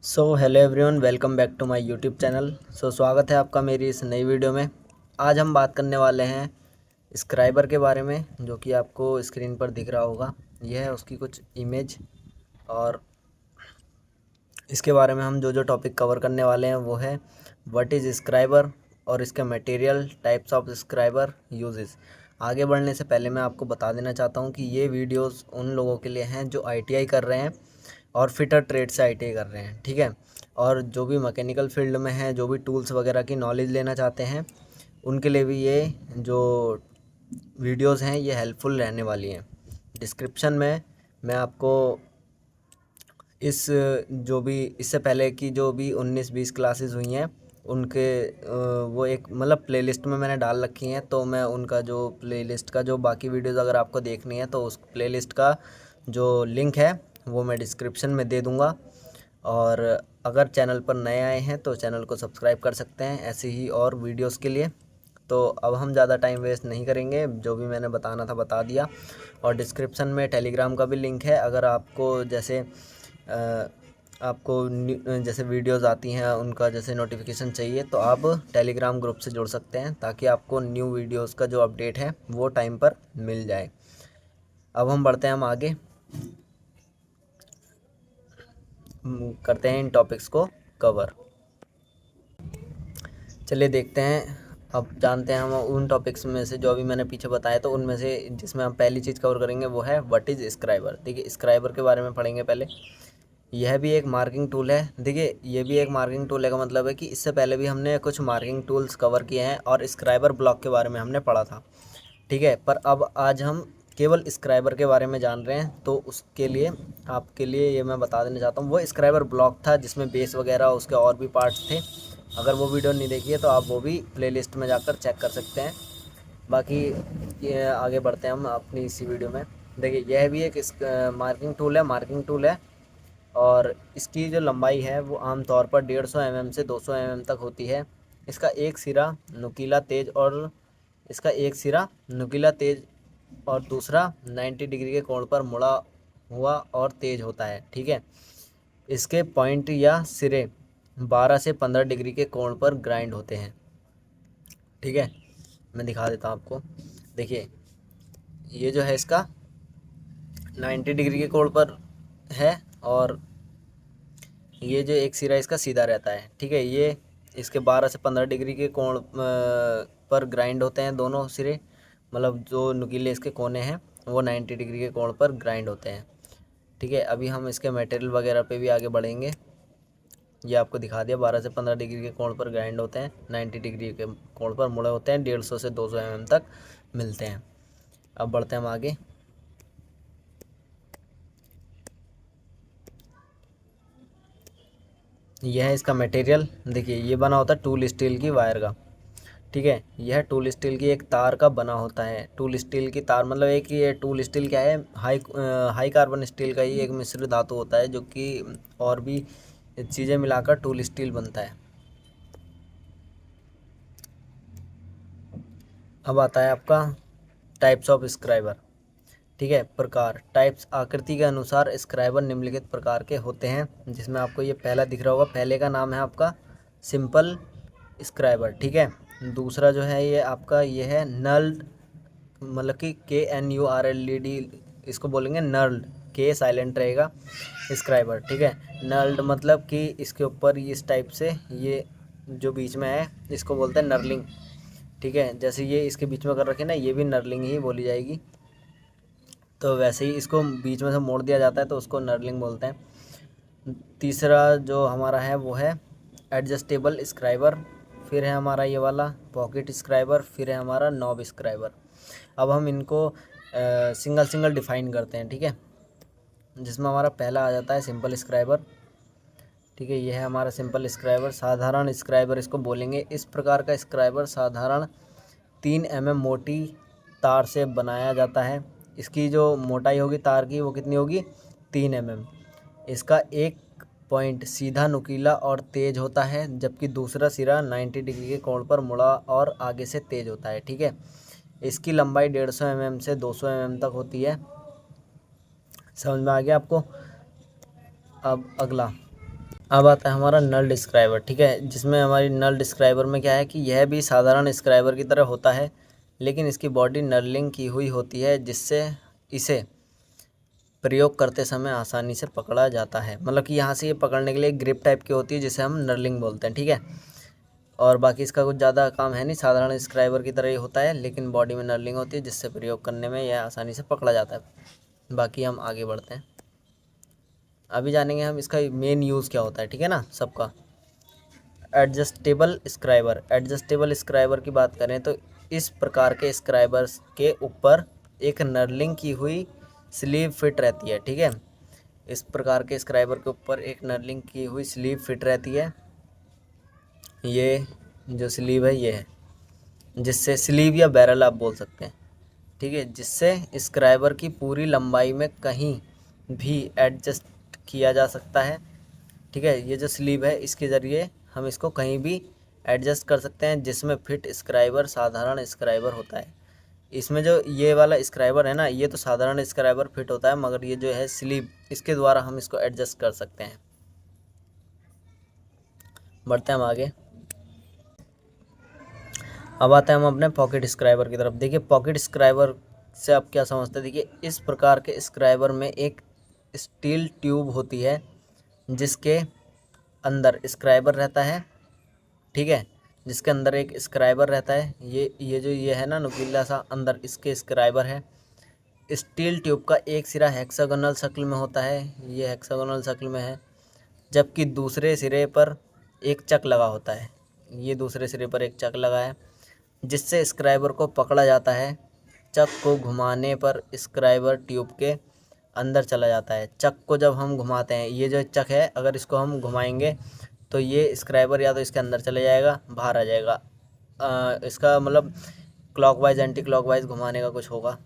Hello everyone, welcome back to my YouTube channel. स्वागत है आपका मेरी इस नई वीडियो में। आज हम बात करने वाले हैं स्क्राइबर के बारे में, जो कि आपको स्क्रीन पर दिख रहा होगा। यह है उसकी कुछ इमेज, और इसके बारे में हम जो टॉपिक कवर करने वाले हैं वो है व्हाट इज़ स्क्राइबर और इसके material, types of scriber, uses. आगे बढ़ने से पहले मैं आपको बता देना चाहता हूँ कि ये वीडियोस उन लोगों के लिए हैं जो आईटीआई कर रहे हैं और फिटर ट्रेड से आईटीआई कर रहे हैं, ठीक है। और जो भी मैकेनिकल फील्ड में हैं, जो भी टूल्स वगैरह की नॉलेज लेना चाहते हैं, उनके लिए भी ये जो वीडियोस हैं ये हेल्पफुल रहने वाली हैं। डिस्क्रिप्शन में मैं आपको इस जो भी इससे पहले की जो भी 19-20 क्लासेस हुई हैं उनके वो एक मतलब प्लेलिस्ट में मैंने डाल रखी हैं। तो मैं उनका जो प्लेलिस्ट का जो बाकी वीडियोस अगर आपको देखनी है तो उस प्लेलिस्ट का जो लिंक है वो मैं डिस्क्रिप्शन में दे दूँगा। और अगर चैनल पर नए आए हैं तो चैनल को सब्सक्राइब कर सकते हैं ऐसे ही और वीडियोस के लिए। तो अब हम ज़्यादा टाइम वेस्ट नहीं करेंगे, जो भी मैंने बताना था बता दिया। और डिस्क्रिप्शन में टेलीग्राम का भी लिंक है। अगर आपको जैसे जैसे वीडियोस आती हैं उनका जैसे नोटिफिकेशन चाहिए तो आप टेलीग्राम ग्रुप से जुड़ सकते हैं, ताकि आपको न्यू वीडियोस का जो अपडेट है वो टाइम पर मिल जाए। अब हम बढ़ते हैं, हम आगे करते हैं इन टॉपिक्स को कवर। चलिए देखते हैं, अब जानते हैं हम उन टॉपिक्स में से जो अभी मैंने पीछे बताया। तो उनमें से जिसमें हम पहली चीज़ कवर करेंगे वो है व्हाट इज़ स्क्राइबर। देखिए, स्क्राइबर के बारे में पढ़ेंगे पहले। यह भी एक मार्किंग टूल है। देखिए, ये भी एक मार्किंग टूल है का मतलब है कि इससे पहले भी हमने कुछ मार्किंग टूल्स कवर किए हैं और स्क्राइबर ब्लॉक के बारे में हमने पढ़ा था, ठीक है। पर अब आज हम केवल स्क्राइबर के बारे में जान रहे हैं। तो उसके लिए आपके लिए ये मैं बता देना चाहता हूँ, वो स्क्राइबर ब्लॉक था जिसमें बेस वगैरह उसके और भी पार्ट्स थे। अगर वो वीडियो नहीं देखी है तो आप वो भी प्लेलिस्ट में जाकर चेक कर सकते हैं। बाकी ये आगे बढ़ते हैं हम अपनी इसी वीडियो में। देखिए, यह भी एक मार्किंग टूल है। और इसकी जो लंबाई है वो आमतौर पर 150 mm से 200 mm तक होती है। इसका एक सिरा नुकीला तेज और इसका एक सिरा नुकीला तेज और दूसरा 90 डिग्री के कोण पर मुड़ा हुआ और तेज होता है, ठीक है। इसके पॉइंट या सिरे 12 से 15 डिग्री के कोण पर ग्राइंड होते हैं, ठीक है। मैं दिखा देता हूँ आपको। देखिए, ये जो है इसका 90 डिग्री के कोण पर है, और ये जो एक सिरा इसका सीधा रहता है, ठीक है। ये इसके 12 से 15 डिग्री के कोण पर ग्राइंड होते हैं दोनों सिरे। मतलब जो नुकीले इसके कोने हैं वो 90 डिग्री के कोण पर ग्राइंड होते हैं, ठीक है। अभी हम इसके मटेरियल वगैरह पे भी आगे बढ़ेंगे। ये आपको दिखा दिया, 12 से 15 डिग्री के कोण पर ग्राइंड होते हैं, 90 डिग्री के कोण पर मुड़े होते हैं, 150 से 200 mm तक मिलते हैं। अब बढ़ते हैं हम आगे। यह है इसका मटेरियल। देखिए, ये बना होता है टूल स्टील की वायर का, ठीक है। यह टूल स्टील की एक तार का बना होता है। टूल स्टील की तार मतलब एक ये टूल स्टील क्या है, हाई कार्बन स्टील का ही एक मिश्र धातु होता है, जो कि और भी चीज़ें मिलाकर टूल स्टील बनता है। अब आता है आपका टाइप्स ऑफ स्क्राइबर, ठीक है। प्रकार, टाइप्स, आकृति के अनुसार स्क्राइबर निम्नलिखित प्रकार के होते हैं, जिसमें आपको ये पहला दिख रहा होगा। पहले का नाम है आपका सिंपल स्क्राइबर, ठीक है। दूसरा जो है ये आपका ये है नल्ड, मतलब कि KNURLED, इसको बोलेंगे नर्ल्ड, के साइलेंट रहेगा, स्क्राइबर, ठीक है। नर्ल्ड मतलब कि इसके ऊपर इस टाइप से ये जो बीच में है इसको बोलते हैं नर्लिंग, ठीक है। जैसे ये इसके बीच में कर रखे ना, ये भी नर्लिंग ही बोली जाएगी। तो वैसे ही इसको बीच में से मोड़ दिया जाता है तो उसको नर्लिंग बोलते हैं। तीसरा जो हमारा है वो है एडजस्टेबल स्क्राइबर। फिर है हमारा ये वाला पॉकेट स्क्राइबर। फिर है हमारा नॉब स्क्राइबर। अब हम इनको सिंगल सिंगल डिफाइन करते हैं, ठीक है। जिसमें हमारा पहला आ जाता है सिंपल स्क्राइबर, ठीक है। ये है हमारा सिंपल स्क्राइबर। साधारण स्क्राइबर इसको बोलेंगे। इस प्रकार का स्क्राइबर साधारण 3 mm मोटी तार से बनाया जाता है। इसकी जो मोटाई होगी तार की वो कितनी होगी, 3 mm। इसका एक पॉइंट सीधा नुकीला और तेज होता है, जबकि दूसरा सिरा 90 डिग्री के कोण पर मुड़ा और आगे से तेज होता है, ठीक है। इसकी लंबाई 150 mm से 200 mm तक होती है। समझ में आ गया आपको। अब अगला, अब आता है हमारा नल डिस्क्राइबर, ठीक है, जिसमें हमारी नल डिस्क्राइबर में क्या है कि यह भी साधारण स्क्राइबर की तरह होता है, लेकिन इसकी बॉडी नर्लिंग की हुई होती है, जिससे इसे प्रयोग करते समय आसानी से पकड़ा जाता है। मतलब कि यहाँ से ये पकड़ने के लिए ग्रिप टाइप की होती है, जिसे हम नर्लिंग बोलते हैं, ठीक है। और बाकी इसका कुछ ज़्यादा काम है नहीं, साधारण स्क्राइबर की तरह ही होता है, लेकिन बॉडी में नर्लिंग होती है, जिससे प्रयोग करने में यह आसानी से पकड़ा जाता है। बाकी हम आगे बढ़ते हैं, अभी जानेंगे हम इसका मेन यूज़ क्या होता है, ठीक है ना सबका। एडजस्टेबल स्क्राइबर, एडजस्टेबल स्क्राइबर की बात करें तो इस प्रकार के स्क्राइबर्स के ऊपर एक नर्लिंग की हुई स्लीव फिट रहती है, ठीक है। इस प्रकार के स्क्राइबर के ऊपर एक नर्लिंग की हुई स्लीव फिट रहती है। ये जो स्लीव है ये है, जिससे स्लीव या बैरल आप बोल सकते हैं, ठीक है, जिससे स्क्राइबर की पूरी लंबाई में कहीं भी एडजस्ट किया जा सकता है, ठीक है। ये जो स्लीव है इसके ज़रिए हम इसको कहीं भी एडजस्ट कर सकते हैं, जिसमें फिट स्क्राइबर साधारण स्क्राइबर होता है। इसमें जो ये वाला स्क्राइबर है ना, ये तो साधारण स्क्राइबर फिट होता है, मगर ये जो है स्लीव, इसके द्वारा हम इसको एडजस्ट कर सकते हैं। बढ़ते हैं हम आगे। अब आते हैं हम अपने पॉकेट स्क्राइबर की तरफ। देखिए पॉकेट स्क्राइबर से आप क्या समझते हैं। देखिए इस प्रकार के स्क्राइबर में एक स्टील ट्यूब होती है, जिसके अंदर स्क्राइबर रहता है, ठीक है, जिसके अंदर एक स्क्राइबर रहता है। ये जो ये है ना नुकीला सा, अंदर इसके स्क्राइबर है। स्टील ट्यूब का एक सिरा हेक्सागोनल शक्ल में होता है, ये हेक्सागोनल शक्ल में है, जबकि दूसरे सिरे पर एक चक लगा होता है। ये दूसरे सिरे पर एक चक लगा है, जिससे स्क्राइबर को पकड़ा जाता है। चक को घुमाने पर स्क्राइबर ट्यूब के अंदर चला जाता है। चक को जब हम घुमाते हैं, ये जो चक है अगर इसको हम घुमाएंगे तो ये स्क्राइबर या तो इसके अंदर चले जाएगा, बाहर आ जाएगा। इसका मतलब क्लॉकवाइज एंटी क्लॉकवाइज घुमाने का कुछ होगा।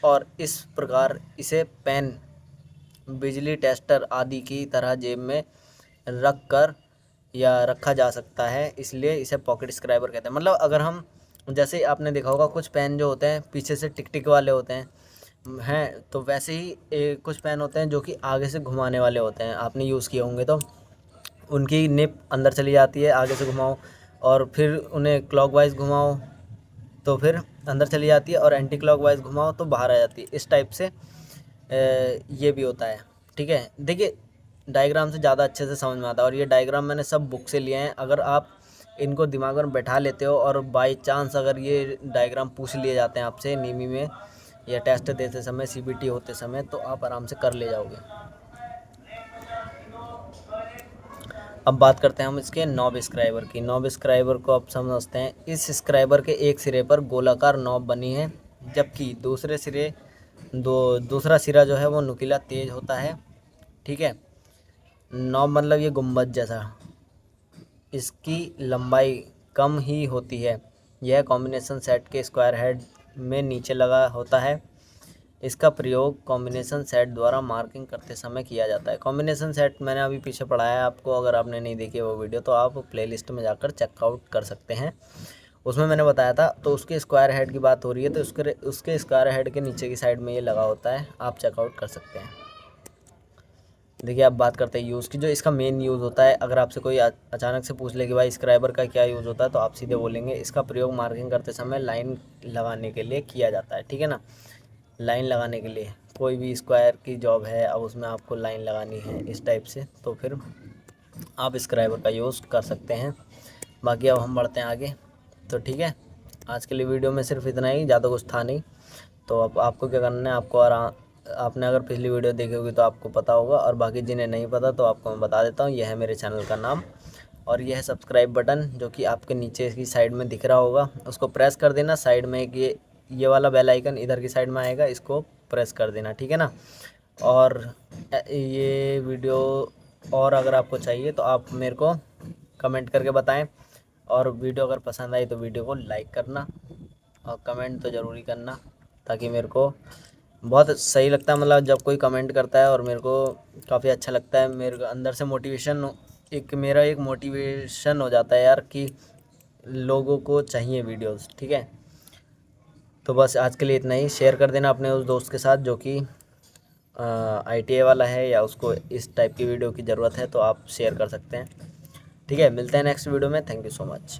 और इस प्रकार इसे पेन, बिजली टेस्टर आदि की तरह जेब में रख कर या रखा जा सकता है, इसलिए इसे पॉकेट स्क्राइबर कहते हैं। मतलब अगर हम, जैसे आपने देखा होगा कुछ पेन जो होते हैं पीछे से टिक टिक वाले होते हैं, तो वैसे ही कुछ पेन होते हैं जो कि आगे से घुमाने वाले होते हैं, आपने यूज़ किए होंगे। तो उनकी निप अंदर चली जाती है, आगे से घुमाओ और फिर उन्हें क्लॉकवाइज घुमाओ तो फिर अंदर चली जाती है, और एंटी क्लॉकवाइज घुमाओ तो बाहर आ जाती है। इस टाइप से ये भी होता है, ठीक है। देखिए डायग्राम से ज़्यादा अच्छे से समझ में आता है, और ये डायग्राम मैंने सब बुक से लिए हैं। अगर आप इनको दिमाग में बैठा लेते हो और बाई चांस अगर ये डायग्राम पूछ लिए जाते हैं आपसे नीमी में या टेस्ट देते समय, सीबीटी होते समय, तो आप आराम से कर ले जाओगे। अब बात करते हैं हम इसके नॉब स्क्राइबर की। नॉब स्क्राइबर को आप समझते हैं। इस स्क्राइबर के एक सिरे पर गोलाकार नॉब बनी है, जबकि दूसरा सिरा जो है वो नुकीला तेज होता है, ठीक है। नॉब मतलब ये गुंबद जैसा, इसकी लंबाई कम ही होती है। यह कॉम्बिनेशन सेट के स्क्वायर हेड में नीचे लगा होता है। इसका प्रयोग कॉम्बिनेशन सेट द्वारा मार्किंग करते समय किया जाता है। कॉम्बिनेशन सेट मैंने अभी पीछे पढ़ाया है आपको, अगर आपने नहीं देखी वो वीडियो तो आप प्लेलिस्ट में जाकर चेकआउट कर सकते हैं, उसमें मैंने बताया था। तो उसके स्क्वायर हेड की बात हो रही है, तो उसके स्क्वायर हेड के नीचे की साइड में ये लगा होता है, आप चेकआउट कर सकते हैं। देखिए अब बात करते हैं यूज़ की। जो इसका मेन यूज़ होता है, अगर आपसे कोई अचानक से पूछ ले कि भाई स्क्राइबर का क्या यूज़ होता है, तो आप सीधे बोलेंगे इसका प्रयोग मार्किंग करते समय लाइन लगाने के लिए किया जाता है, ठीक है ना। लाइन लगाने के लिए, कोई भी स्क्वायर की जॉब है, अब उसमें आपको लाइन लगानी है इस टाइप से, तो फिर आप स्क्राइबर का यूज़ कर सकते हैं। बाकी अब हम बढ़ते हैं आगे, तो ठीक है। आज के लिए वीडियो में सिर्फ इतना ही, ज़्यादा कुछ था नहीं। तो अब आपको क्या करना है, आपने अगर पिछली वीडियो देखी होगी तो आपको पता होगा, और बाकी जिन्हें नहीं पता तो आपको मैं बता देता हूँ। यह है मेरे चैनल का नाम, और यह है सब्सक्राइब बटन, जो कि आपके नीचे की साइड में दिख रहा होगा, उसको प्रेस कर देना। साइड में एक ये वाला बेल आइकन इधर की साइड में आएगा, इसको प्रेस कर देना, ठीक है ना। और ये वीडियो और अगर आपको चाहिए तो आप मेरे को कमेंट करके बताएं, और वीडियो अगर पसंद आई तो वीडियो को लाइक करना और कमेंट तो ज़रूरी करना, ताकि मेरे को बहुत सही लगता है। मतलब जब कोई कमेंट करता है और मेरे को काफ़ी अच्छा लगता है, मेरे को अंदर से मोटिवेशन, मेरा एक मोटिवेशन हो जाता है यार कि लोगों को चाहिए वीडियोस, ठीक है। तो बस आज के लिए इतना ही। शेयर कर देना अपने उस दोस्त के साथ जो कि ITA वाला है या उसको इस टाइप की वीडियो की ज़रूरत है तो आप शेयर कर सकते हैं। ठीक है, मिलते हैं नेक्स्ट वीडियो में। Thank you so much.